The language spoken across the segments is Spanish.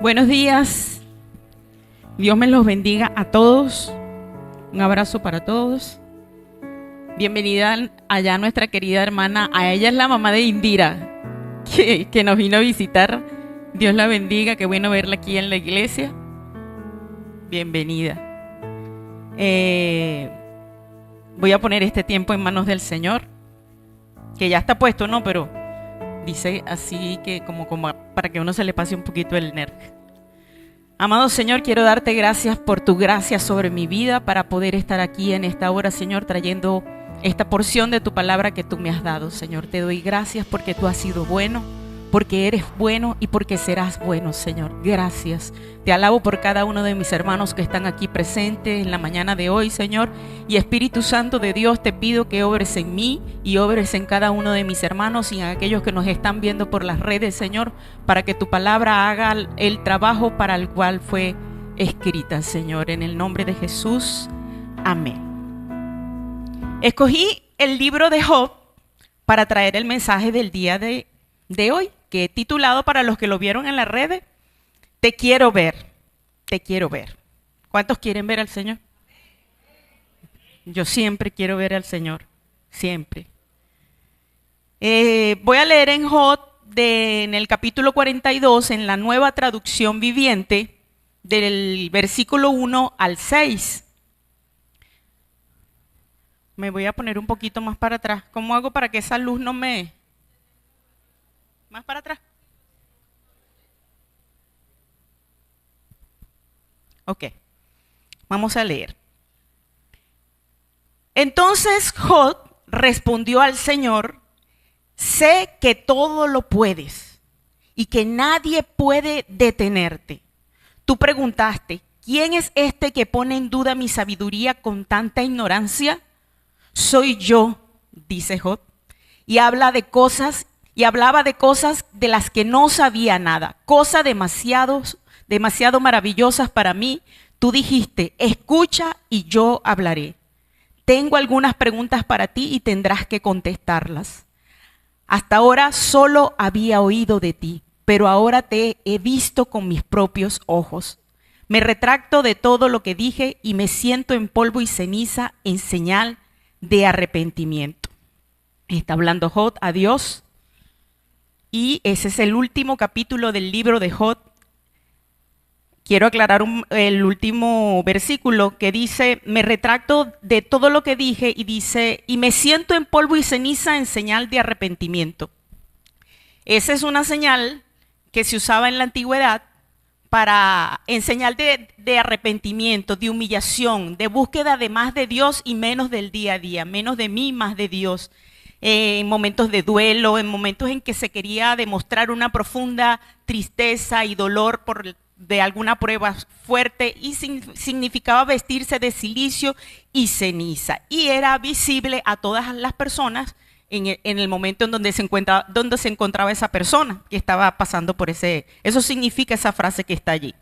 Buenos días, Dios me los bendiga a todos, un abrazo para todos. Bienvenida allá nuestra querida hermana, a ella es la mamá de Indira, que nos vino a visitar. Dios la bendiga, qué bueno verla aquí en la iglesia. Bienvenida. Voy a poner este tiempo en manos del Señor, que ya está puesto, ¿no? Pero dice así que como para que a uno se le pase un poquito el nervio. Amado Señor, quiero darte gracias por tu gracia sobre mi vida para poder estar aquí en esta hora, Señor, trayendo esta porción de tu palabra que tú me has dado. Señor, te doy gracias porque tú has sido bueno, porque eres bueno y porque serás bueno, Señor. Gracias. Te alabo por cada uno de mis hermanos que están aquí presentes en la mañana de hoy, Señor. Y Espíritu Santo de Dios, te pido que obres en mí y obres en cada uno de mis hermanos y en aquellos que nos están viendo por las redes, Señor, para que tu palabra haga el trabajo para el cual fue escrita, Señor. En el nombre de Jesús. Amén. Escogí el libro de Job para traer el mensaje del día de hoy, que he titulado, para los que lo vieron en las redes, Te quiero ver, te quiero ver. ¿Cuántos quieren ver al Señor? Yo siempre quiero ver al Señor, siempre. Voy a leer en Job, en el capítulo 42, en la Nueva Traducción Viviente, del versículo 1 al 6. Me voy a poner un poquito más para atrás. ¿Cómo hago para que esa luz no me... más para atrás? Ok, vamos a leer. Entonces Job respondió al Señor: sé que todo lo puedes y que nadie puede detenerte. Tú preguntaste: ¿quién es este que pone en duda mi sabiduría con tanta ignorancia? Soy yo, dice Job, y hablaba de cosas de las que no sabía nada, cosas demasiado maravillosas para mí. Tú dijiste: escucha y yo hablaré. Tengo algunas preguntas para ti y tendrás que contestarlas. Hasta ahora solo había oído de ti, pero ahora te he visto con mis propios ojos. Me retracto de todo lo que dije y me siento en polvo y ceniza en señal de arrepentimiento. Está hablando Job a Dios. Y ese es el último capítulo del libro de Job. Quiero aclarar el último versículo que dice: me retracto de todo lo que dije, y dice: y me siento en polvo y ceniza en señal de arrepentimiento. Esa es una señal que se usaba en la antigüedad en señal de arrepentimiento, de humillación, de búsqueda de más de Dios y menos del día a día, menos de mí, más de Dios. En momentos de duelo, en momentos en que se quería demostrar una profunda tristeza y dolor de alguna prueba fuerte, y significaba vestirse de cilicio y ceniza, y era visible a todas las personas en el momento en donde se encontraba esa persona que estaba pasando por eso significa esa frase que está allí.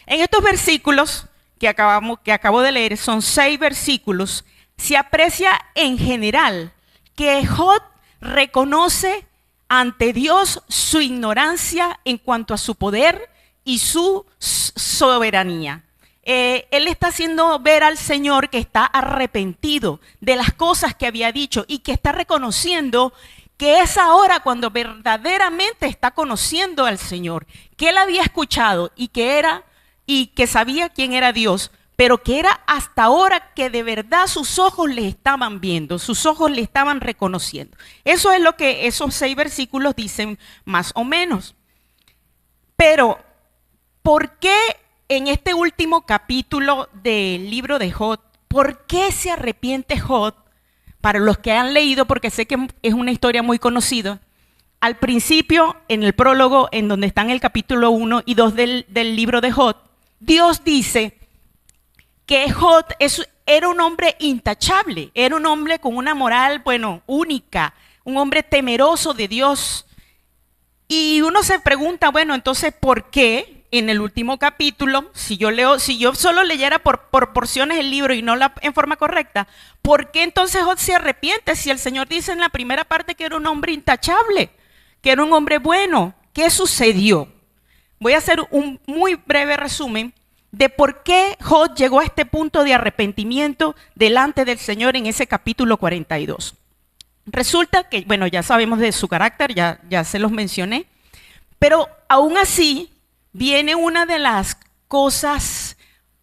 En estos versículos que acabo de leer, son 6 versículos, se aprecia en general que Job reconoce ante Dios su ignorancia en cuanto a su poder y su soberanía. Él está haciendo ver al Señor que está arrepentido de las cosas que había dicho y que está reconociendo que es ahora cuando verdaderamente está conociendo al Señor, que él había escuchado y que sabía quién era Dios, pero que era hasta ahora que de verdad sus ojos le estaban viendo, sus ojos le estaban reconociendo. Eso es lo que esos 6 versículos dicen más o menos. Pero, ¿por qué en este último capítulo del libro de Job, por qué se arrepiente Job? Para los que han leído, porque sé que es una historia muy conocida, al principio, en el prólogo, en donde están el capítulo 1 y 2 del libro de Job, Dios dice que Job era un hombre intachable, era un hombre con una moral, única, un hombre temeroso de Dios. Y uno se pregunta, entonces, ¿por qué en el último capítulo, si yo solo leyera por porciones el libro y no en forma correcta, ¿por qué entonces Job se arrepiente si el Señor dice en la primera parte que era un hombre intachable, que era un hombre bueno? ¿Qué sucedió? voy a hacer un muy breve resumen de por qué Job llegó a este punto de arrepentimiento delante del Señor en ese capítulo 42. Resulta que, bueno, ya sabemos de su carácter, ya se los mencioné, pero aún así viene una de las cosas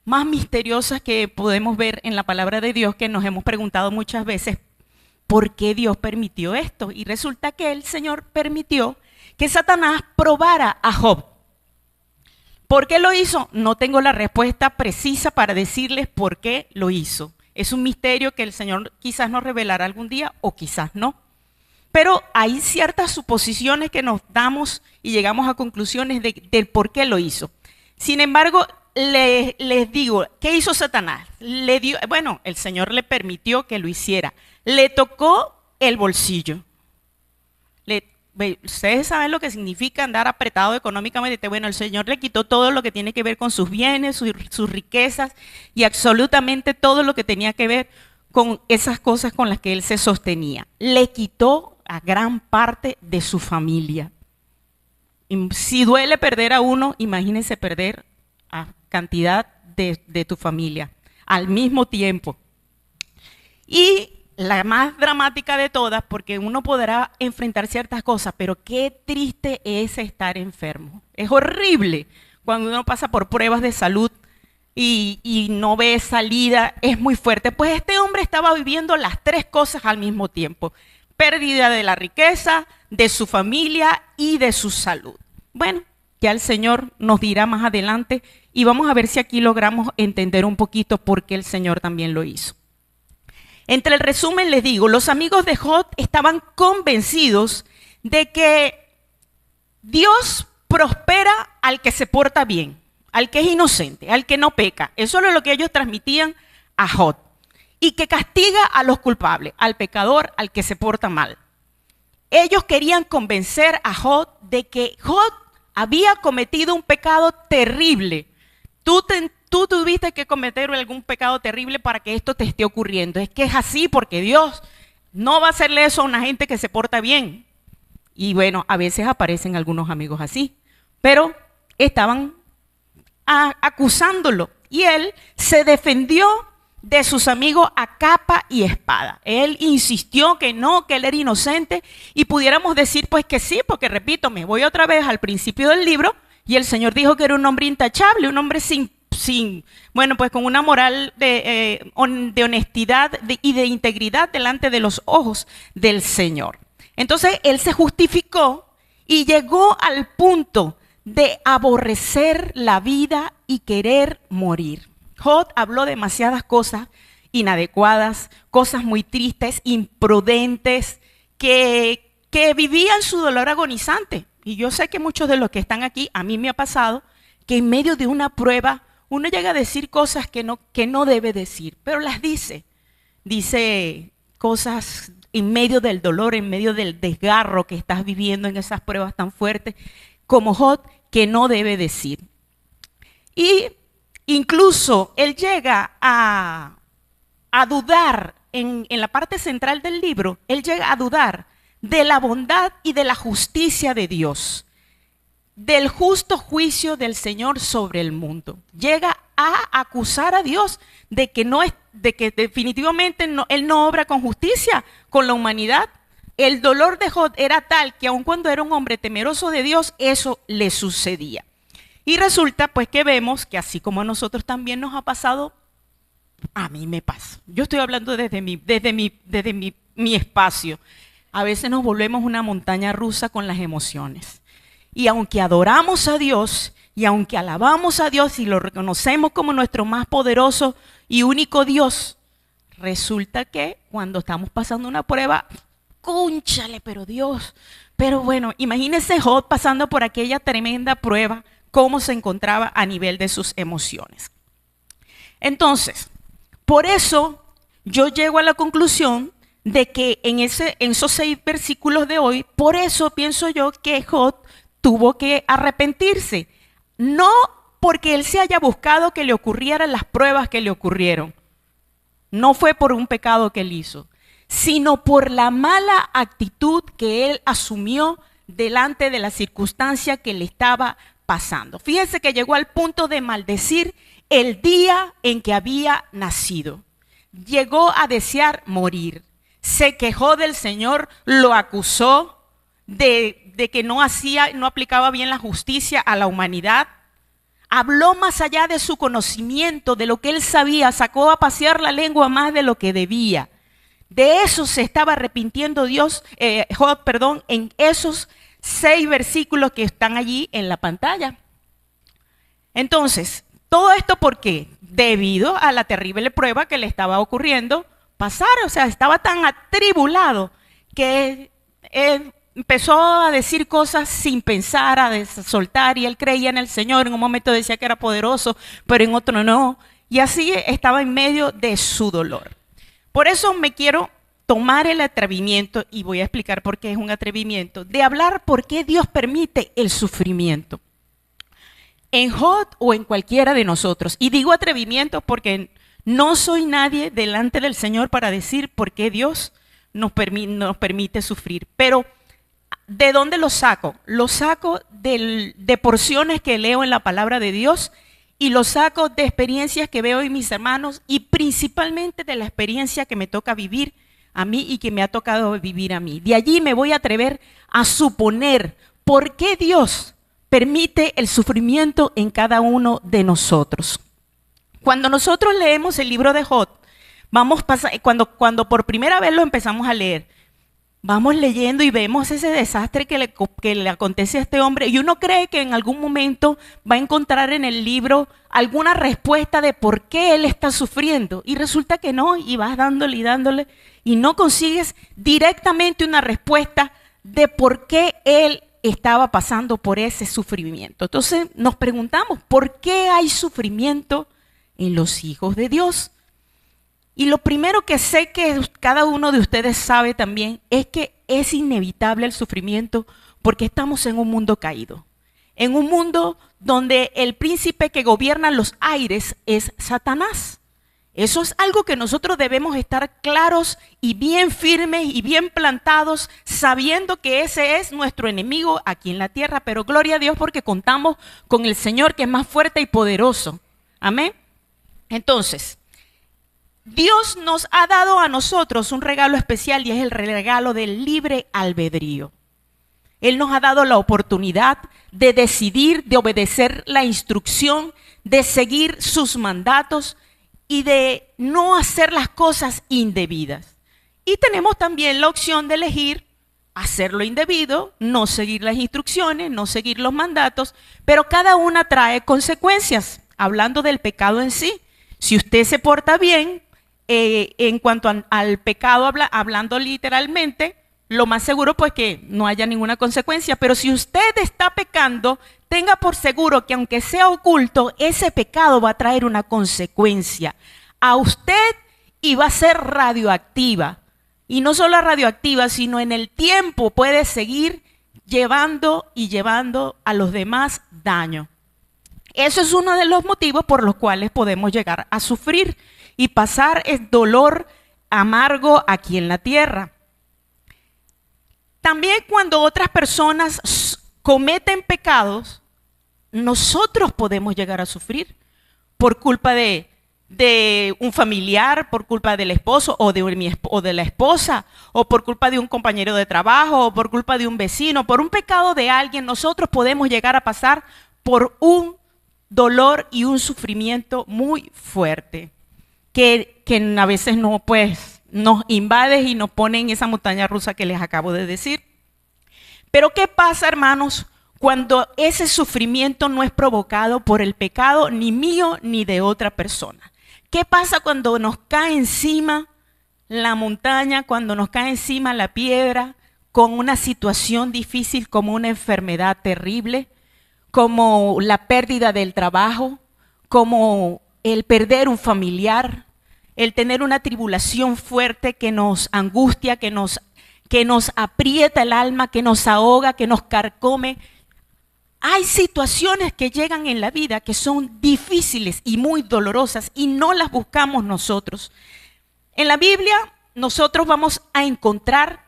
más misteriosas que podemos ver en la palabra de Dios, que nos hemos preguntado muchas veces, ¿por qué Dios permitió esto? Y resulta que el Señor permitió que Satanás probara a Job. ¿Por qué lo hizo? No tengo la respuesta precisa para decirles por qué lo hizo. Es un misterio que el Señor quizás nos revelará algún día o quizás no. Pero hay ciertas suposiciones que nos damos y llegamos a conclusiones del por qué lo hizo. Sin embargo, les digo, ¿qué hizo Satanás? Bueno, el Señor le permitió que lo hiciera. Le tocó el bolsillo. Ustedes saben lo que significa andar apretado económicamente. Bueno, el Señor le quitó todo lo que tiene que ver con sus bienes, sus riquezas y absolutamente todo lo que tenía que ver con esas cosas con las que él se sostenía. Le quitó a gran parte de su familia. Y si duele perder a uno, imagínense perder a cantidad de tu familia al mismo tiempo. Y la más dramática de todas, porque uno podrá enfrentar ciertas cosas, pero qué triste es estar enfermo. Es horrible cuando uno pasa por pruebas de salud y no ve salida, es muy fuerte. Pues este hombre estaba viviendo las tres cosas al mismo tiempo: pérdida de la riqueza, de su familia y de su salud. Bueno, ya el Señor nos dirá más adelante y vamos a ver si aquí logramos entender un poquito por qué el Señor también lo hizo. Entre el resumen les digo, los amigos de Job estaban convencidos de que Dios prospera al que se porta bien, al que es inocente, al que no peca. Eso es lo que ellos transmitían a Job. Y que castiga a los culpables, al pecador, al que se porta mal. Ellos querían convencer a Job de que Job había cometido un pecado terrible. Tú tuviste que cometer algún pecado terrible para que esto te esté ocurriendo. Es que es así porque Dios no va a hacerle eso a una gente que se porta bien. Y bueno, a veces aparecen algunos amigos así, pero estaban acusándolo y él se defendió de sus amigos a capa y espada. Él insistió que no, que él era inocente y pudiéramos decir pues que sí, porque repito, me voy otra vez al principio del libro y el Señor dijo que era un hombre intachable, un hombre bueno, pues con una moral de honestidad y de integridad delante de los ojos del Señor. Entonces él se justificó y llegó al punto de aborrecer la vida y querer morir. Job habló demasiadas cosas inadecuadas, cosas muy tristes, imprudentes, que vivían su dolor agonizante. Y yo sé que muchos de los que están aquí, a mí me ha pasado, que en medio de una prueba uno llega a decir cosas que no debe decir, pero las dice. Dice cosas en medio del dolor, en medio del desgarro que estás viviendo en esas pruebas tan fuertes, como Job, que no debe decir. Y incluso él llega a dudar, en la parte central del libro, él llega a dudar de la bondad y de la justicia de Dios, del justo juicio del Señor sobre el mundo. Llega a acusar a Dios de que definitivamente Él no obra con justicia con la humanidad. El dolor de Job era tal que aun cuando era un hombre temeroso de Dios, eso le sucedía. Y resulta pues que vemos que así como a nosotros también nos ha pasado, a mí me pasa. Yo estoy hablando desde mi espacio. A veces nos volvemos una montaña rusa con las emociones. Y aunque adoramos a Dios, y aunque alabamos a Dios y lo reconocemos como nuestro más poderoso y único Dios, resulta que cuando estamos pasando una prueba, cónchale, pero Dios, pero bueno, imagínese Job pasando por aquella tremenda prueba, cómo se encontraba a nivel de sus emociones. Entonces, por eso yo llego a la conclusión de que en esos 6 versículos de hoy, por eso pienso yo que Job tuvo que arrepentirse, no porque él se haya buscado que le ocurrieran las pruebas que le ocurrieron, no fue por un pecado que él hizo, sino por la mala actitud que él asumió delante de la circunstancia que le estaba pasando. Fíjense que llegó al punto de maldecir el día en que había nacido. Llegó a desear morir. Se quejó del Señor, lo acusó de que no aplicaba bien la justicia a la humanidad. Habló más allá de su conocimiento, de lo que él sabía, sacó a pasear la lengua más de lo que debía. De eso se estaba arrepintiendo Job, en esos 6 versículos que están allí en la pantalla. Entonces, todo esto ¿por qué? Debido a la terrible prueba que le estaba ocurriendo pasar, o sea, estaba tan atribulado que empezó a decir cosas sin pensar, a soltar, y él creía en el Señor. En un momento decía que era poderoso, pero en otro no, y así estaba en medio de su dolor. Por eso me quiero tomar el atrevimiento, y voy a explicar por qué es un atrevimiento, de hablar por qué Dios permite el sufrimiento en Job o en cualquiera de nosotros. Y digo atrevimiento porque no soy nadie delante del Señor para decir por qué Dios nos permite sufrir. Pero, ¿de dónde lo saco? Lo saco de porciones que leo en la palabra de Dios, y lo saco de experiencias que veo en mis hermanos, y principalmente de la experiencia que me toca vivir a mí y que me ha tocado vivir a mí. De allí me voy a atrever a suponer por qué Dios permite el sufrimiento en cada uno de nosotros. Cuando nosotros leemos el libro de Job, cuando por primera vez lo empezamos a leer, vamos leyendo y vemos ese desastre que le acontece a este hombre, y uno cree que en algún momento va a encontrar en el libro alguna respuesta de por qué él está sufriendo, y resulta que no, y vas dándole y dándole, y no consigues directamente una respuesta de por qué él estaba pasando por ese sufrimiento. Entonces nos preguntamos, ¿por qué hay sufrimiento en los hijos de Dios? Y lo primero que sé que cada uno de ustedes sabe también es que es inevitable el sufrimiento porque estamos en un mundo caído. En un mundo donde el príncipe que gobierna los aires es Satanás. Eso es algo que nosotros debemos estar claros y bien firmes y bien plantados, sabiendo que ese es nuestro enemigo aquí en la tierra. Pero gloria a Dios porque contamos con el Señor, que es más fuerte y poderoso. Amén. Entonces, Dios nos ha dado a nosotros un regalo especial, y es el regalo del libre albedrío. Él nos ha dado la oportunidad de decidir, de obedecer la instrucción, de seguir sus mandatos y de no hacer las cosas indebidas. Y tenemos también la opción de elegir hacer lo indebido, no seguir las instrucciones, no seguir los mandatos, pero cada una trae consecuencias. Hablando del pecado en sí, si usted se porta bien, en cuanto al pecado, hablando literalmente, lo más seguro pues que no haya ninguna consecuencia. Pero si usted está pecando, tenga por seguro que aunque sea oculto, ese pecado va a traer una consecuencia a usted, y va a ser radioactiva. Y no solo radioactiva, sino en el tiempo puede seguir llevando a los demás daño. Eso es uno de los motivos por los cuales podemos llegar a sufrir y pasar el dolor amargo aquí en la tierra. También cuando otras personas cometen pecados, nosotros podemos llegar a sufrir por culpa de un familiar, por culpa del esposo o de la esposa, o por culpa de un compañero de trabajo, o por culpa de un vecino, por un pecado de alguien. Nosotros podemos llegar a pasar por un dolor y un sufrimiento muy fuerte, que a veces nos invade y nos pone en esa montaña rusa que les acabo de decir. Pero ¿qué pasa, hermanos, cuando ese sufrimiento no es provocado por el pecado ni mío ni de otra persona? ¿Qué pasa cuando nos cae encima la montaña, cuando nos cae encima la piedra, con una situación difícil como una enfermedad terrible, como la pérdida del trabajo, como el perder un familiar, el tener una tribulación fuerte que nos angustia, que nos aprieta el alma, que nos ahoga, que nos carcome? Hay situaciones que llegan en la vida que son difíciles y muy dolorosas y no las buscamos nosotros. En la Biblia nosotros vamos a encontrar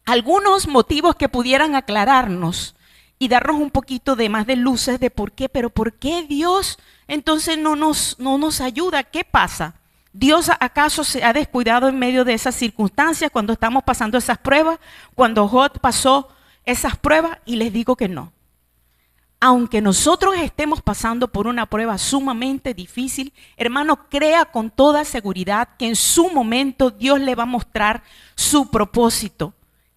algunos motivos que pudieran aclararnos y darnos un poquito de más de luces de por qué, pero ¿por qué Dios entonces no nos ayuda? ¿Qué pasa? ¿Dios acaso se ha descuidado en medio de esas circunstancias cuando estamos pasando esas pruebas? Cuando Job pasó esas pruebas, y les digo que no. Aunque nosotros estemos pasando por una prueba sumamente difícil, hermano, crea con toda seguridad que en su momento Dios le va a mostrar su propósito.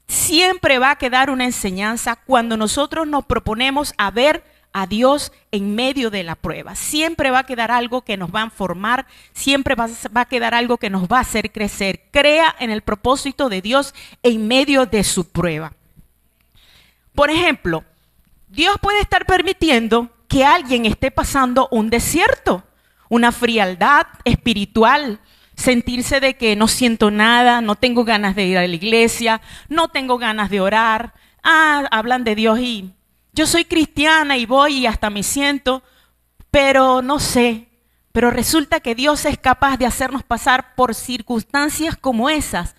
Siempre va a quedar una enseñanza cuando nosotros nos proponemos a ver a Dios en medio de la prueba. Siempre va a quedar algo que nos va a formar, siempre va a quedar algo que nos va a hacer crecer. Crea en el propósito de Dios en medio de su prueba. Por ejemplo, Dios puede estar permitiendo que alguien esté pasando un desierto, una frialdad espiritual, sentirse de que no siento nada, no tengo ganas de ir a la iglesia, no tengo ganas de orar. Hablan de Dios y yo soy cristiana y voy y hasta me siento, pero no sé. Pero resulta que Dios es capaz de hacernos pasar por circunstancias como esas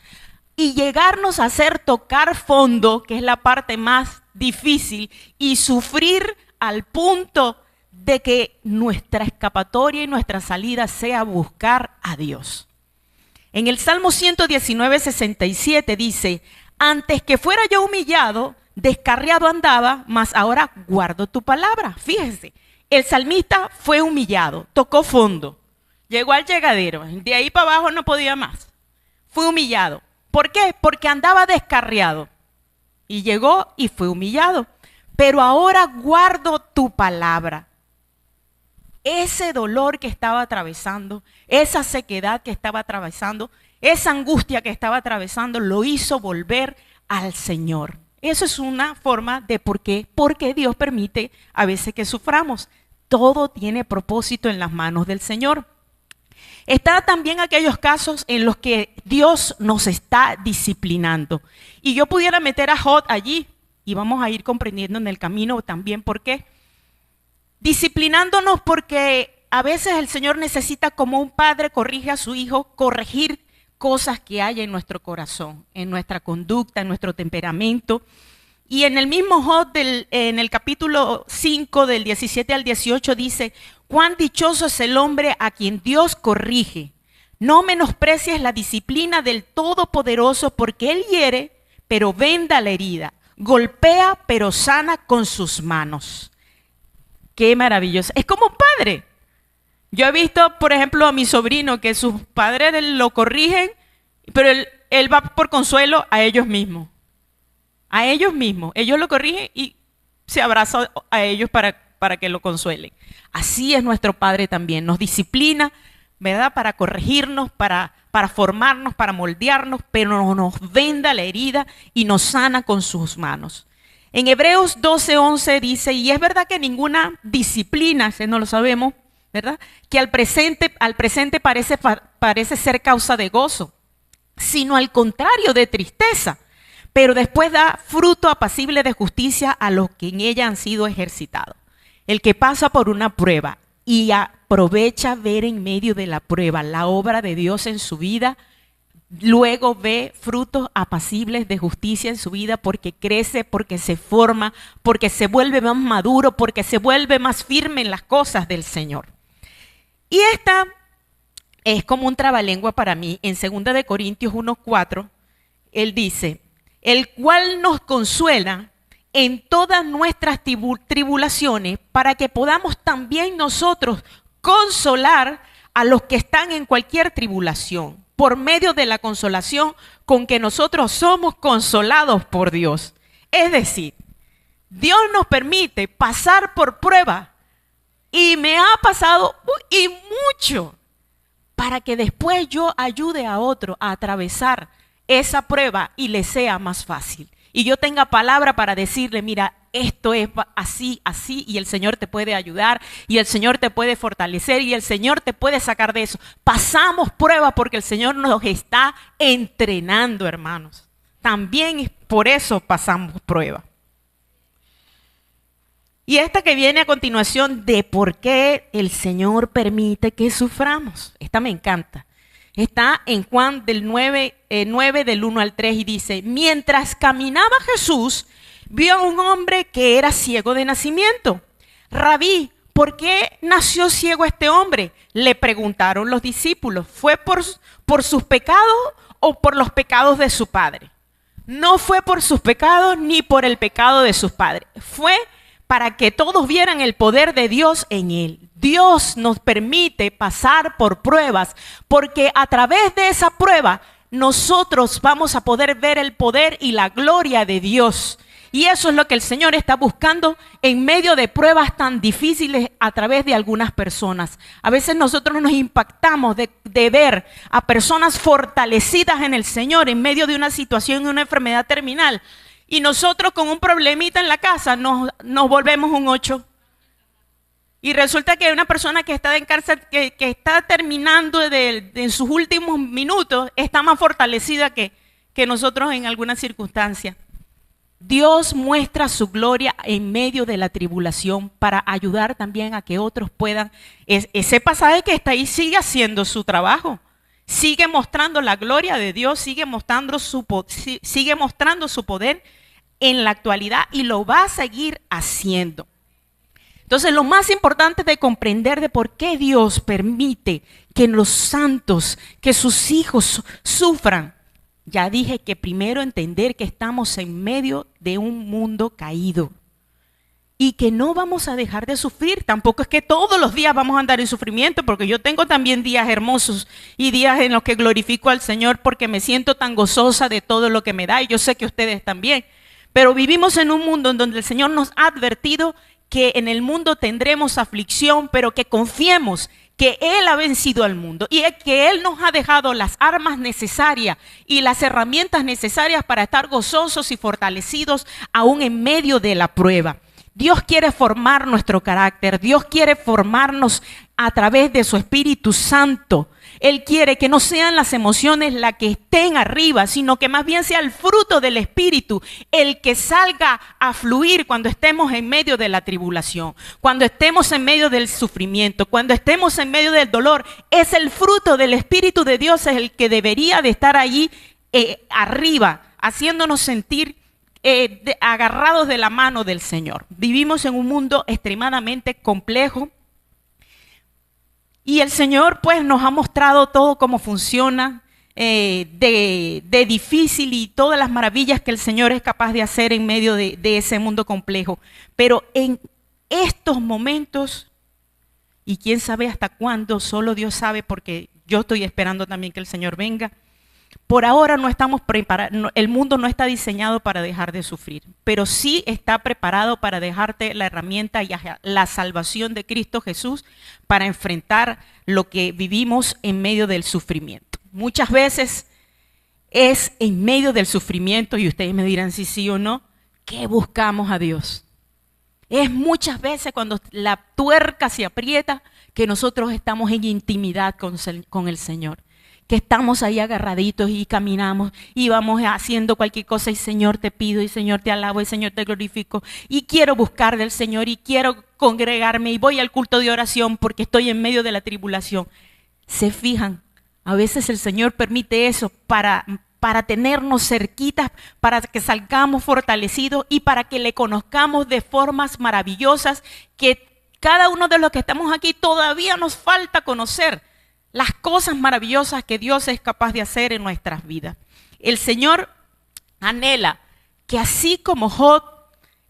y llegarnos a hacer tocar fondo, que es la parte más difícil, y sufrir al punto de que nuestra escapatoria y nuestra salida sea buscar a Dios. En el Salmo 119, 67 dice: antes que fuera yo humillado, descarriado andaba, mas ahora guardo tu palabra. Fíjense, el salmista fue humillado, tocó fondo, llegó al llegadero, de ahí para abajo no podía más. Fue humillado. ¿Por qué? Porque andaba descarriado. Y llegó y fue humillado. Pero ahora guardo tu palabra. Ese dolor que estaba atravesando, esa sequedad que estaba atravesando, esa angustia que estaba atravesando, lo hizo volver al Señor. Eso es una forma de por qué Dios permite a veces que suframos. Todo tiene propósito en las manos del Señor. Están también aquellos casos en los que Dios nos está disciplinando. Y yo pudiera meter a Job allí, y vamos a ir comprendiendo en el camino también por qué. Disciplinándonos porque a veces el Señor necesita, como un padre corrige a su hijo, corregir cosas que hay en nuestro corazón, en nuestra conducta, en nuestro temperamento. Y en el mismo Job, en el capítulo 5, del 17 al 18, dice: cuán dichoso es el hombre a quien Dios corrige. No menosprecies la disciplina del Todopoderoso, porque Él hiere, pero venda la herida. Golpea, pero sana con sus manos. Qué maravilloso. Es como un padre. Yo he visto, por ejemplo, a mi sobrino que sus padres lo corrigen, pero él va por consuelo a ellos mismos. A ellos mismos. Ellos lo corrigen y se abraza a ellos para que lo consuelen. Así es nuestro Padre también. Nos disciplina, ¿verdad? Para corregirnos, para formarnos, para moldearnos, pero nos venda la herida y nos sana con sus manos. En Hebreos 12:11 dice: y es verdad que ninguna disciplina, ese no lo sabemos, ¿verdad?, que al presente parece ser causa de gozo, sino al contrario, de tristeza, pero después da fruto apacible de justicia a los que en ella han sido ejercitados. El que pasa por una prueba y aprovecha ver en medio de la prueba la obra de Dios en su vida, luego ve frutos apacibles de justicia en su vida, porque crece, porque se forma, porque se vuelve más maduro, porque se vuelve más firme en las cosas del Señor. Y esta es como un trabalengua para mí. En 2 de Corintios 1:4, él dice: el cual nos consuela en todas nuestras tribulaciones, para que podamos también nosotros consolar a los que están en cualquier tribulación, por medio de la consolación con que nosotros somos consolados por Dios. Es decir, Dios nos permite pasar por prueba, y me ha pasado y mucho, para que después yo ayude a otro a atravesar esa prueba y le sea más fácil. Y yo tenga palabra para decirle: mira, esto es así, así, y el Señor te puede ayudar, y el Señor te puede fortalecer, y el Señor te puede sacar de eso. Pasamos prueba porque el Señor nos está entrenando, hermanos. También por eso pasamos prueba. Y esta que viene a continuación, de por qué el Señor permite que suframos. Esta me encanta. Está en Juan 9 del 1 al 3, y dice: mientras caminaba Jesús, vio a un hombre que era ciego de nacimiento. Rabí, ¿por qué nació ciego este hombre? Le preguntaron los discípulos. ¿Fue por sus pecados o por los pecados de su padre? No fue por sus pecados ni por el pecado de sus padres. Fue para que todos vieran el poder de Dios en él. Dios nos permite pasar por pruebas, porque a través de esa prueba nosotros vamos a poder ver el poder y la gloria de Dios. Y eso es lo que el Señor está buscando en medio de pruebas tan difíciles a través de algunas personas. A veces nosotros nos impactamos de ver a personas fortalecidas en el Señor en medio de una situación, una enfermedad terminal. Y nosotros con un problemita en la casa nos volvemos un 8. Y resulta que hay una persona que está en cárcel, que está terminando en sus últimos minutos, está más fortalecida que nosotros en alguna circunstancia. Dios muestra su gloria en medio de la tribulación para ayudar también a que otros puedan. Ese pasaje que está ahí sigue haciendo su trabajo, sigue mostrando la gloria de Dios, sigue mostrando su poder en la actualidad y lo va a seguir haciendo. Entonces, lo más importante de comprender de por qué Dios permite que los santos, que sus hijos sufran. Ya dije que primero entender que estamos en medio de un mundo caído y que no vamos a dejar de sufrir. Tampoco es que todos los días vamos a andar en sufrimiento, porque yo tengo también días hermosos y días en los que glorifico al Señor porque me siento tan gozosa de todo lo que me da, y yo sé que ustedes también. Pero vivimos en un mundo en donde el Señor nos ha advertido que en el mundo tendremos aflicción, pero que confiemos que Él ha vencido al mundo y que Él nos ha dejado las armas necesarias y las herramientas necesarias para estar gozosos y fortalecidos aún en medio de la prueba. Dios quiere formar nuestro carácter, Dios quiere formarnos a través de su Espíritu Santo. Él quiere que no sean las emociones las que estén arriba, sino que más bien sea el fruto del Espíritu el que salga a fluir cuando estemos en medio de la tribulación, cuando estemos en medio del sufrimiento, cuando estemos en medio del dolor. Es el fruto del Espíritu de Dios es el que debería de estar allí arriba, haciéndonos sentir agarrados de la mano del Señor. Vivimos en un mundo extremadamente complejo. Y el Señor pues nos ha mostrado todo cómo funciona, de difícil, y todas las maravillas que el Señor es capaz de hacer en medio de ese mundo complejo. Pero en estos momentos, y quién sabe hasta cuándo, solo Dios sabe, porque yo estoy esperando también que el Señor venga. Por ahora no estamos preparados, el mundo no está diseñado para dejar de sufrir, pero sí está preparado para dejarte la herramienta y la salvación de Cristo Jesús para enfrentar lo que vivimos en medio del sufrimiento. Muchas veces es en medio del sufrimiento, y ustedes me dirán si sí o no, que buscamos a Dios. Es muchas veces cuando la tuerca se aprieta que nosotros estamos en intimidad con el Señor. Que estamos ahí agarraditos y caminamos y vamos haciendo cualquier cosa, y Señor te pido, y Señor te alabo, y Señor te glorifico, y quiero buscar del Señor, y quiero congregarme, y voy al culto de oración porque estoy en medio de la tribulación. Se fijan, a veces el Señor permite eso para tenernos cerquitas, para que salgamos fortalecidos y para que le conozcamos de formas maravillosas que cada uno de los que estamos aquí todavía nos falta conocer. Las cosas maravillosas que Dios es capaz de hacer en nuestras vidas. El Señor anhela que así como Job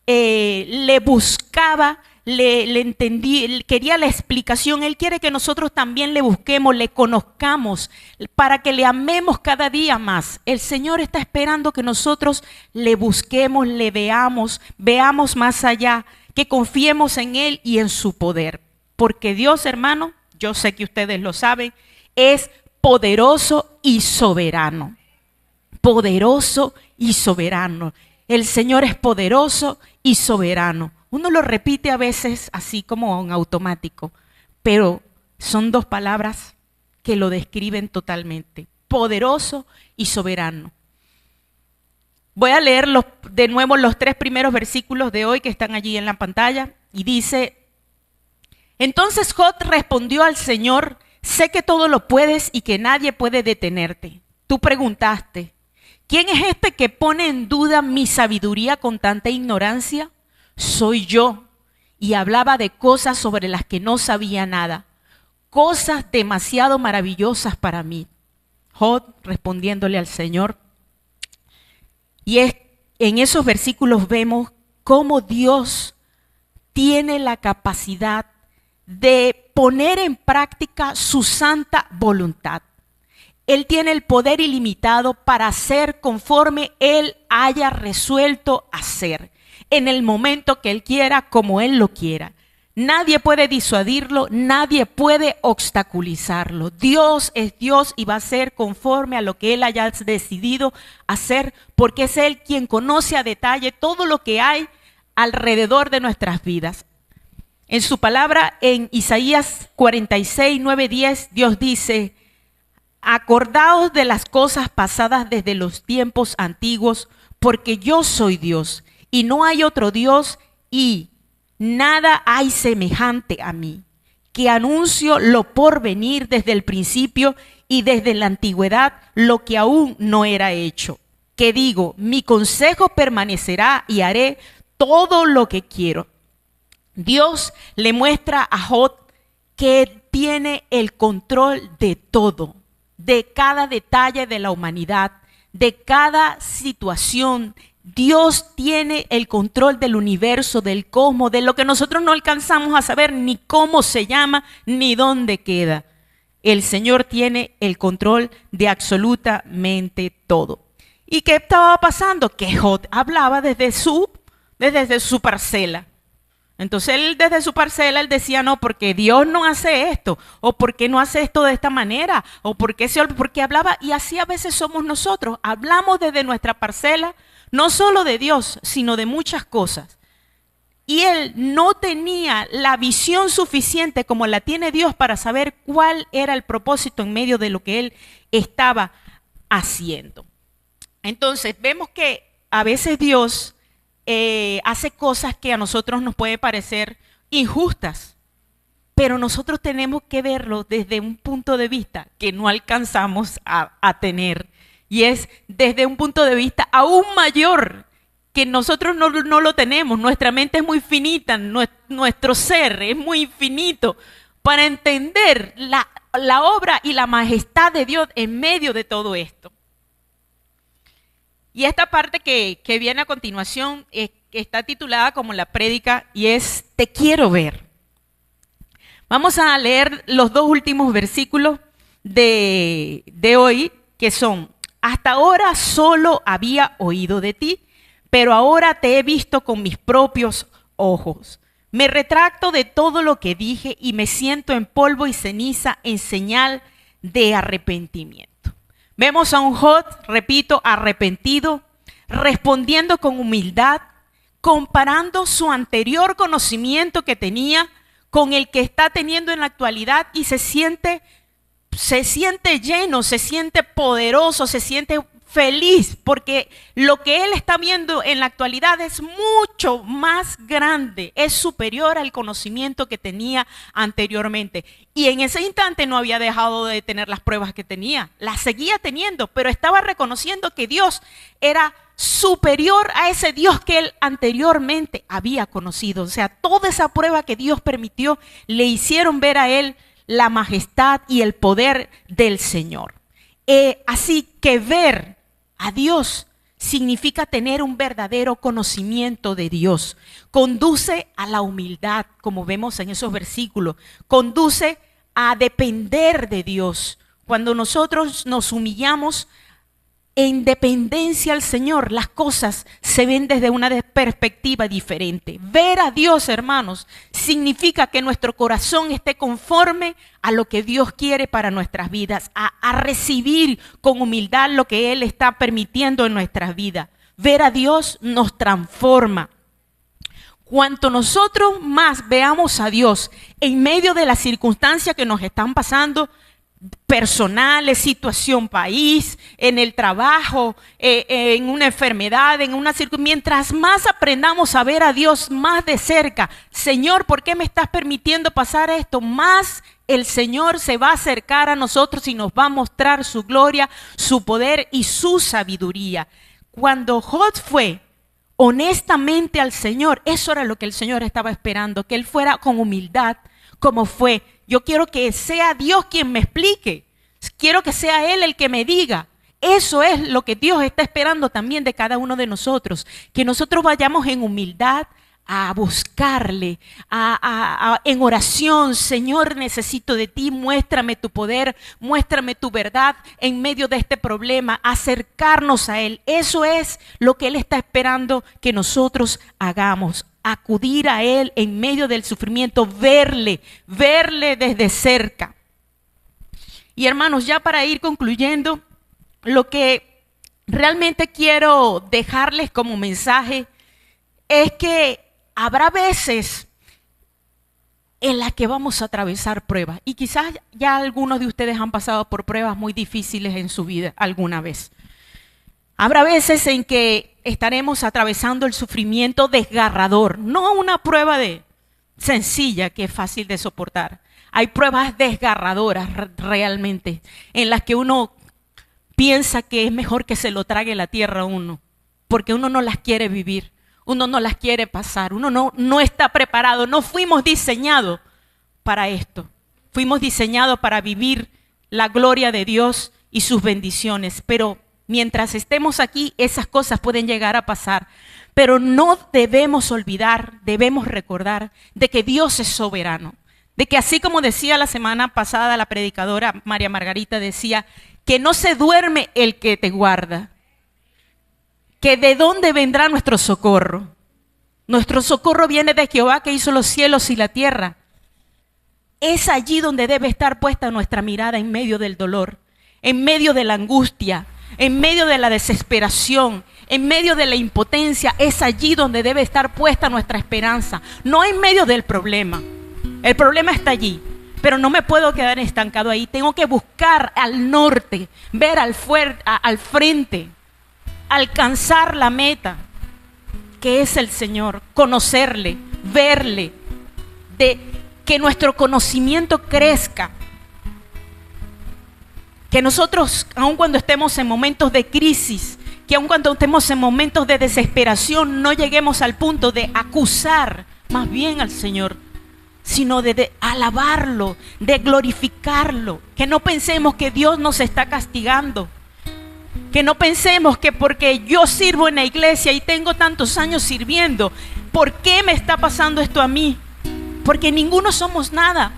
le buscaba, le entendí, quería la explicación, Él quiere que nosotros también le busquemos, le conozcamos, para que le amemos cada día más. El Señor está esperando que nosotros le busquemos, le veamos más allá, que confiemos en Él y en su poder. Porque Dios, hermano, yo sé que ustedes lo saben, es poderoso y soberano. Poderoso y soberano. El Señor es poderoso y soberano. Uno lo repite a veces así como en automático, pero son dos palabras que lo describen totalmente. Poderoso y soberano. Voy a leer de nuevo los 3 primeros versículos de hoy que están allí en la pantalla, y dice: entonces Job respondió al Señor: sé que todo lo puedes y que nadie puede detenerte. Tú preguntaste: ¿Quién es este que pone en duda mi sabiduría con tanta ignorancia? Soy yo. Y hablaba de cosas sobre las que no sabía nada, cosas demasiado maravillosas para mí. Job respondiéndole al Señor. Y en esos versículos vemos cómo Dios tiene la capacidad de poner en práctica su santa voluntad. Él tiene el poder ilimitado para hacer conforme Él haya resuelto hacer, en el momento que Él quiera, como Él lo quiera. Nadie puede disuadirlo, nadie puede obstaculizarlo. Dios es Dios y va a ser conforme a lo que Él haya decidido hacer, porque es Él quien conoce a detalle todo lo que hay alrededor de nuestras vidas. En su palabra, en Isaías 46, 9, 10, Dios dice: acordaos de las cosas pasadas desde los tiempos antiguos, porque yo soy Dios y no hay otro Dios y nada hay semejante a mí, que anuncio lo por venir desde el principio y desde la antigüedad lo que aún no era hecho. Que digo, mi consejo permanecerá y haré todo lo que quiero. Dios le muestra a Job que tiene el control de todo, de cada detalle de la humanidad, de cada situación. Dios tiene el control del universo, del cosmos, de lo que nosotros no alcanzamos a saber ni cómo se llama, ni dónde queda. El Señor tiene el control de absolutamente todo. ¿Y qué estaba pasando? Que Job hablaba desde su parcela. Entonces él desde su parcela, él decía, no, porque Dios no hace esto, o porque no hace esto de esta manera, o porque hablaba, y así a veces somos nosotros, hablamos desde nuestra parcela, no solo de Dios, sino de muchas cosas. Y él no tenía la visión suficiente como la tiene Dios para saber cuál era el propósito en medio de lo que él estaba haciendo. Entonces vemos que a veces Dios hace cosas que a nosotros nos puede parecer injustas, pero nosotros tenemos que verlo desde un punto de vista que no alcanzamos a tener, y es desde un punto de vista aún mayor que nosotros no lo tenemos. Nuestra mente es muy finita, nuestro ser es muy infinito para entender la obra y la majestad de Dios en medio de todo esto. Y esta parte que viene a continuación está titulada como la prédica y es Te quiero ver. Vamos a leer los dos últimos versículos de hoy, que son: hasta ahora solo había oído de ti, pero ahora te he visto con mis propios ojos. Me retracto de todo lo que dije y me siento en polvo y ceniza en señal de arrepentimiento. Vemos a un Job, repito, arrepentido, respondiendo con humildad, comparando su anterior conocimiento que tenía con el que está teniendo en la actualidad, y se siente lleno, se siente poderoso, se siente feliz, porque lo que él está viendo en la actualidad es mucho más grande, es superior al conocimiento que tenía anteriormente. Y en ese instante no había dejado de tener las pruebas que tenía, las seguía teniendo, pero estaba reconociendo que Dios era superior a ese Dios que él anteriormente había conocido. O sea, toda esa prueba que Dios permitió le hicieron ver a él la majestad y el poder del Señor. Así que ver a Dios significa tener un verdadero conocimiento de Dios. Conduce a la humildad, como vemos en esos versículos. Conduce a depender de Dios. Cuando nosotros nos humillamos en dependencia al Señor, las cosas se ven desde una perspectiva diferente. Ver a Dios, hermanos, significa que nuestro corazón esté conforme a lo que Dios quiere para nuestras vidas, a recibir con humildad lo que Él está permitiendo en nuestras vidas. Ver a Dios nos transforma. Cuanto nosotros más veamos a Dios en medio de las circunstancias que nos están pasando, personales, situación país, en el trabajo, en una enfermedad, en una circunstancia. Mientras más aprendamos a ver a Dios más de cerca, Señor, ¿por qué me estás permitiendo pasar esto? Más el Señor se va a acercar a nosotros y nos va a mostrar su gloria, su poder y su sabiduría. Cuando Job fue honestamente al Señor, eso era lo que el Señor estaba esperando, que él fuera con humildad, como fue. Yo quiero que sea Dios quien me explique. Quiero que sea Él el que me diga. Eso es lo que Dios está esperando también de cada uno de nosotros. Que nosotros vayamos en humildad a buscarle, en oración. Señor, necesito de ti, muéstrame tu poder, muéstrame tu verdad en medio de este problema, acercarnos a Él. Eso es lo que Él está esperando que nosotros hagamos. Acudir a Él en medio del sufrimiento, verle desde cerca. Y hermanos, ya para ir concluyendo, lo que realmente quiero dejarles como mensaje es que habrá veces en las que vamos a atravesar pruebas. Y quizás ya algunos de ustedes han pasado por pruebas muy difíciles en su vida alguna vez. Habrá veces en que estaremos atravesando el sufrimiento desgarrador, no una prueba sencilla que es fácil de soportar. Hay pruebas desgarradoras realmente, en las que uno piensa que es mejor que se lo trague la tierra a uno, porque uno no las quiere vivir, uno no las quiere pasar, uno no está preparado, no fuimos diseñados para esto. Fuimos diseñados para vivir la gloria de Dios y sus bendiciones, pero mientras estemos aquí, esas cosas pueden llegar a pasar. Pero no debemos olvidar, debemos recordar de que Dios es soberano. De que así como decía la semana pasada la predicadora María Margarita, decía que no se duerme el que te guarda. Que de dónde vendrá nuestro socorro. Nuestro socorro viene de Jehová que hizo los cielos y la tierra. Es allí donde debe estar puesta nuestra mirada en medio del dolor, en medio de la angustia, en medio de la desesperación, en medio de la impotencia. Es allí donde debe estar puesta nuestra esperanza, no en medio del problema. El problema está allí, pero no me puedo quedar estancado ahí. Tengo que buscar al norte, ver al frente, alcanzar la meta, que es el Señor, conocerle, verle, de que nuestro conocimiento crezca. Que nosotros, aun cuando estemos en momentos de crisis, que aun cuando estemos en momentos de desesperación, no lleguemos al punto de acusar más bien al Señor, sino de alabarlo, de glorificarlo. Que no pensemos que Dios nos está castigando. Que no pensemos que porque yo sirvo en la iglesia y tengo tantos años sirviendo, ¿por qué me está pasando esto a mí? Porque ninguno somos nada.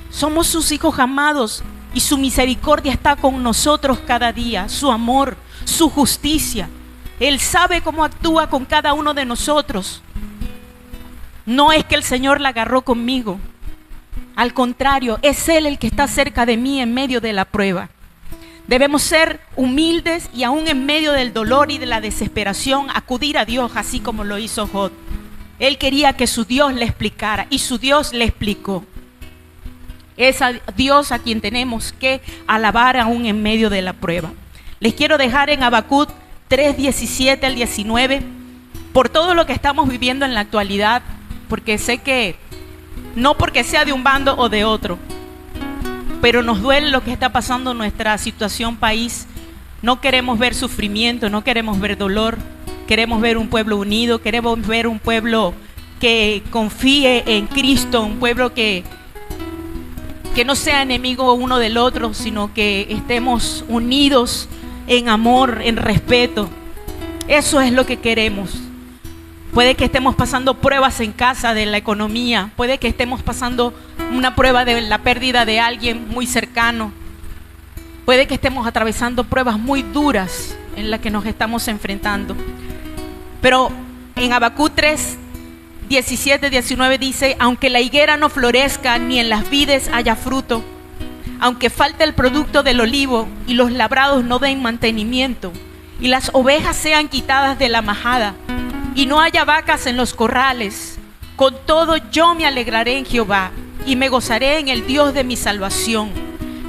Somos sus hijos amados y su misericordia está con nosotros cada día, su amor, su justicia. Él sabe cómo actúa con cada uno de nosotros. No es que el Señor la agarró conmigo. Al contrario, es Él el que está cerca de mí en medio de la prueba. Debemos ser humildes y aún en medio del dolor y de la desesperación acudir a Dios así como lo hizo Job. Él quería que su Dios le explicara y su Dios le explicó. Es a Dios a quien tenemos que alabar aún en medio de la prueba. Les quiero dejar en Habacuc 3:17 al 19, por todo lo que estamos viviendo en la actualidad, porque sé que no porque sea de un bando o de otro, pero nos duele lo que está pasando en nuestra situación país. No queremos ver sufrimiento, no queremos ver dolor, queremos ver un pueblo unido, queremos ver un pueblo que confíe en Cristo, un pueblo que no sea enemigo uno del otro, sino que estemos unidos en amor, en respeto. Eso es lo que queremos. Puede que estemos pasando pruebas en casa de la economía, puede que estemos pasando una prueba de la pérdida de alguien muy cercano, puede que estemos atravesando pruebas muy duras en las que nos estamos enfrentando. Pero en Habacuc 3:17-19 dice: aunque la higuera no florezca ni en las vides haya fruto, aunque falte el producto del olivo y los labrados no den mantenimiento, y las ovejas sean quitadas de la majada, y no haya vacas en los corrales, con todo yo me alegraré en Jehová, y me gozaré en el Dios de mi salvación.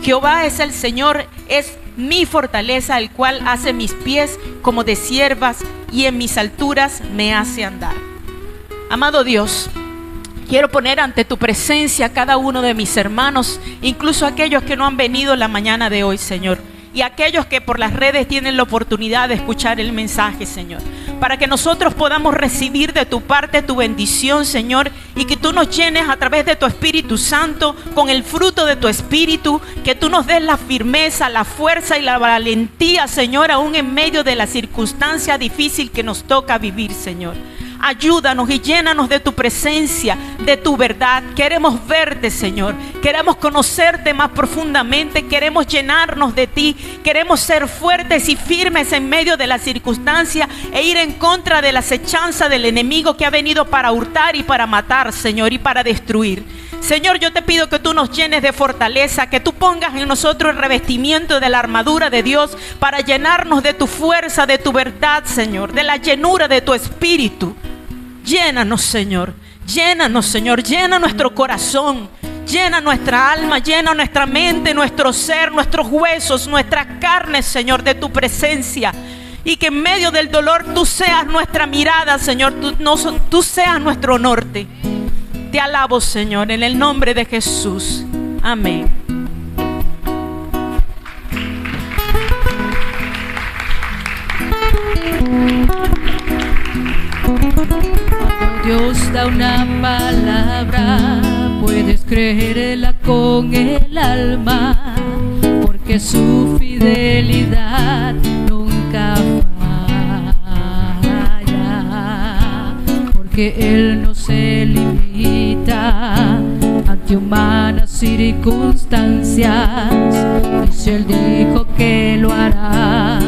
Jehová es el Señor, es mi fortaleza, el cual hace mis pies como de ciervas y en mis alturas me hace andar. Amado Dios, quiero poner ante tu presencia a cada uno de mis hermanos, incluso aquellos que no han venido la mañana de hoy, Señor, y aquellos que por las redes tienen la oportunidad de escuchar el mensaje, Señor, para que nosotros podamos recibir de tu parte tu bendición, Señor, y que tú nos llenes a través de tu Espíritu Santo con el fruto de tu Espíritu, que tú nos des la firmeza, la fuerza y la valentía, Señor, aún en medio de la circunstancia difícil que nos toca vivir, Señor. Ayúdanos y llénanos de tu presencia, de tu verdad. Queremos verte, Señor. Queremos conocerte más profundamente. Queremos llenarnos de ti. Queremos ser fuertes y firmes en medio de la circunstancia e ir en contra de la acechanza del enemigo que ha venido para hurtar y para matar, Señor, y para destruir. Señor, yo te pido que tú nos llenes de fortaleza, que tú pongas en nosotros el revestimiento de la armadura de Dios para llenarnos de tu fuerza, de tu verdad, Señor, de la llenura de tu Espíritu. Llénanos, Señor, llena nuestro corazón, llena nuestra alma, llena nuestra mente, nuestro ser, nuestros huesos, nuestras carnes, Señor, de tu presencia. Y que en medio del dolor tú seas nuestra mirada, Señor, tú seas nuestro norte. Te alabo, Señor, en el nombre de Jesús. Amén. Dios da una palabra, puedes creerla con el alma, porque su fidelidad nunca falla, porque Él no se limita ante humanas circunstancias, y si Él dijo que lo hará,